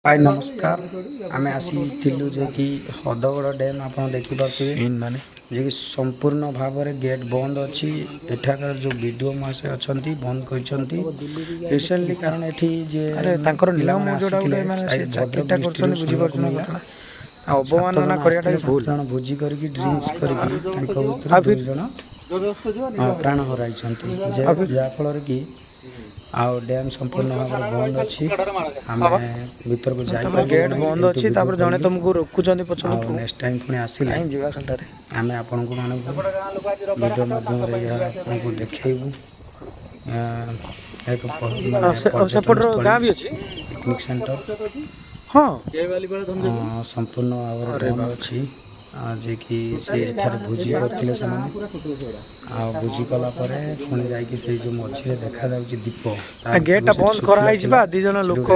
हाय नमस्कार आम आसीलु जे कि हदगड़ डैम आप देखिपे माने जे कि संपूर्ण भाव में गेट बंद अच्छी एठाकर जो वीडियो महाशय अच्छा बंद कर रिसेंटली कारण एठी जे अरे तांकर नियम पिलामाने जोड़ा आसिथिले गोटे माने से शायद चाकरीटा भद्रक करछन डिस्ट्रिक्ट बुझी सुनवाक परछन मिला कथा अवमानना करियाटा भी भूल जन भोजी करके ड्रिंक्स करके आ दुई फिर जन प्राण हराई जहाँफल कि आउ डैम संपूर्ण भाव में बंद अच्छी आम भीतर को तम गेट बंद अच्छी तापर जने तुमको रोकुचंदी पछन नेक्स्ट टाइम पुणी आसिले टाइम जीवा खालटारे आम आपण को वीडियो माध्यम आपको देखू एक सेपटर गाँ भी अच्छी पिकनिक सेंटर हाँ संपूर्ण भाव में बंद अच्छी जे कि से एठारे भोजी करथिले समान आ भोजी कला परे पुणी जाई से जो मझी देखा जाउची दीप गेट बंद करा दी जन लोक